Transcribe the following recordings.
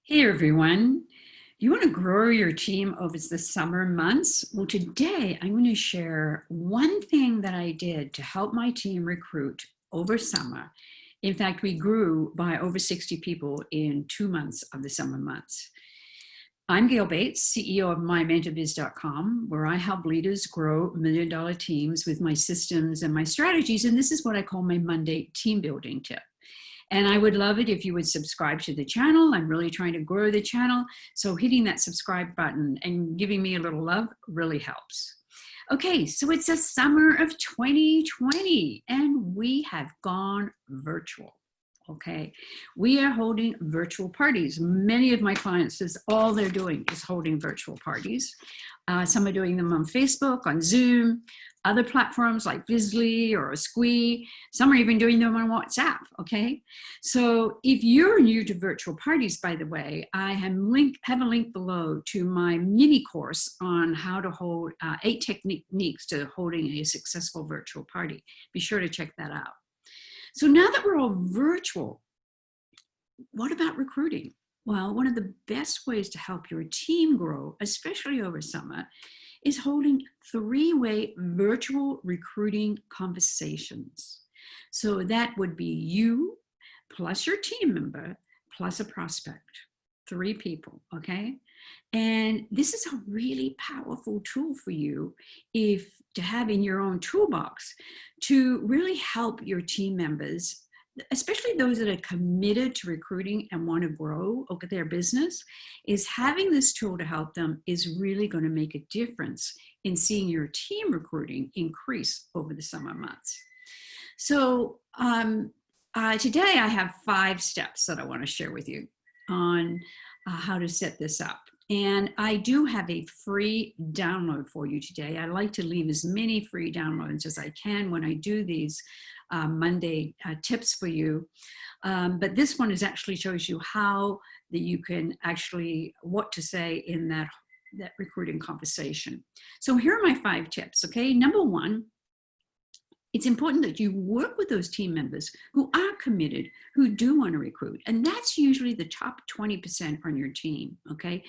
Hey everyone, you want to grow your team over the summer months? Well, today I'm going to share one thing that I did to help my team recruit over summer. In fact, we grew by over 60 people in 2 months of the summer months. I'm Gail Bates, CEO of MyMentorBiz.com, where I help leaders grow million-dollar teams with my systems and my strategies. And this is what I call my Monday team building tip. And I would love it if you would subscribe to the channel. I'm really trying to grow the channel. So hitting that subscribe button and giving me a little love really helps. Okay, so it's the summer of 2020 and we have gone virtual. Okay, we are holding virtual parties. Many of my clients, is all they're doing is holding virtual parties. Some are doing them on Facebook, on Zoom, other platforms like Vizly or Squee. Some are even doing them on WhatsApp, okay? So if you're new to virtual parties, by the way, I have a link below to my mini course on how to hold 8 techniques to holding a successful virtual party. Be sure to check that out. So now that we're all virtual, what about recruiting? Well, one of the best ways to help your team grow, especially over summer, is holding 3-way virtual recruiting conversations. So that would be you plus your team member plus a prospect, 3 people, okay? And this is a really powerful tool for you to have in your own toolbox to really help your team members, especially those that are committed to recruiting and want to grow their business. Is having this tool to help them is really going to make a difference in seeing your team recruiting increase over the summer months. So today I have 5 steps that I want to share with you on how to set this up. And I do have a free download for you today. I like to leave as many free downloads as I can when I do these Monday tips for you. But this one actually shows you how that you can actually, what to say in that recruiting conversation. So here are my 5 tips, okay? Number 1, it's important that you work with those team members who are committed, who do want to recruit. And that's usually the top 20% on your team, okay?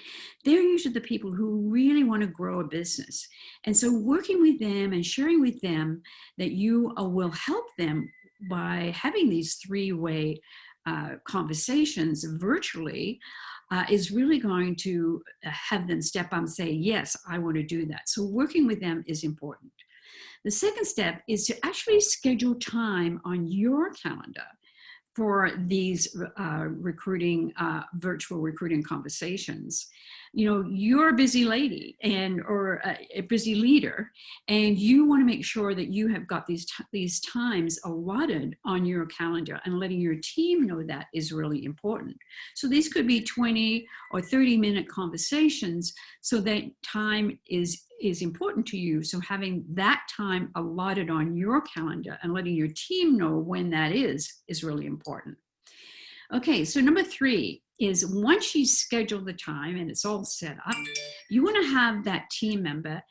They're usually the people who really want to grow a business. And so working with them and sharing with them that you will help them by having these 3-way conversations virtually is really going to have them step up and say, yes, I want to do that. So working with them is important. The second step is to actually schedule time on your calendar for these virtual recruiting conversations. You know, you're a busy lady or a busy leader, and you want to make sure that you have got these times allotted on your calendar, and letting your team know that is really important. So these could be 20 or 30-minute conversations, so that time is important to you. So having that time allotted on your calendar and letting your team know when that is really important. Okay, so number 3 is, once you schedule the time and it's all set up, you want to have that team member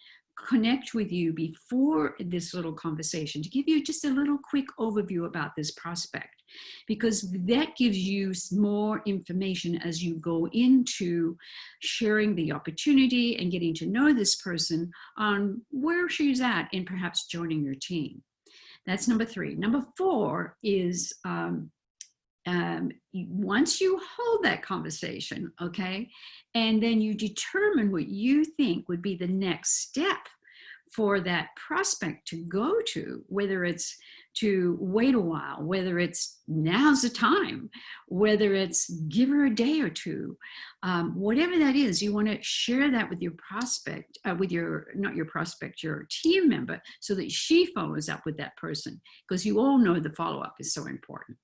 connect with you before this little conversation to give you just a little quick overview about this prospect, because that gives you more information as you go into sharing the opportunity and getting to know this person on where she's at in perhaps joining your team. That's number 3. Number 4 is once you hold that conversation, okay, and then you determine what you think would be the next step for that prospect to go to, whether it's to wait a while, whether it's now's the time, whether it's give her a day or 2, whatever that is, you want to share that with your prospect, your team member, so that she follows up with that person, because you all know the follow-up is so important.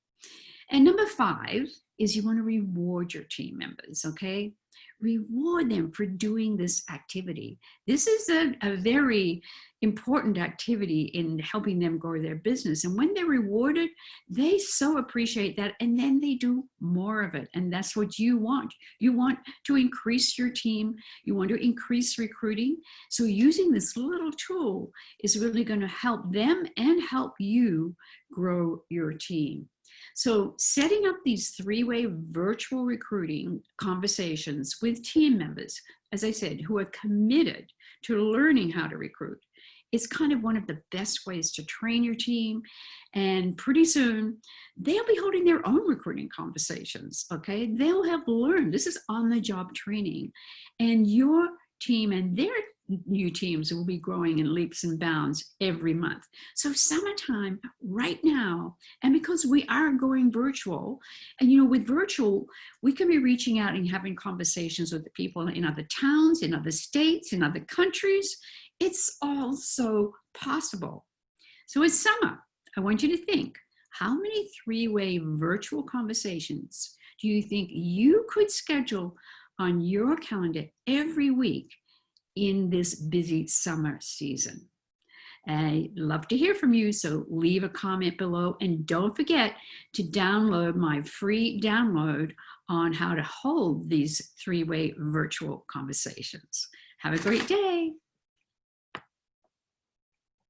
And number 5 is you want to reward your team members, okay? Reward them for doing this activity. This is a very important activity in helping them grow their business. And when they're rewarded, they so appreciate that, and then they do more of it. And that's what you want. You want to increase your team. You want to increase recruiting. So using this little tool is really going to help them and help you grow your team. So setting up these three-way virtual recruiting conversations with team members, as I said, who are committed to learning how to recruit, is kind of one of the best ways to train your team. And pretty soon, they'll be holding their own recruiting conversations, okay? They'll have learned. This is on-the-job training. And your team and their new teams will be growing in leaps and bounds every month. So summertime right now, and because we are going virtual, and with virtual, we can be reaching out and having conversations with the people in other towns, in other states, in other countries. It's also possible. So it's summer. I want you to think, how many three-way virtual conversations do you think you could schedule on your calendar every week in this busy summer season? I'd love to hear from you, so leave a comment below, and don't forget to download my free download on how to hold these three-way virtual conversations. Have a great day.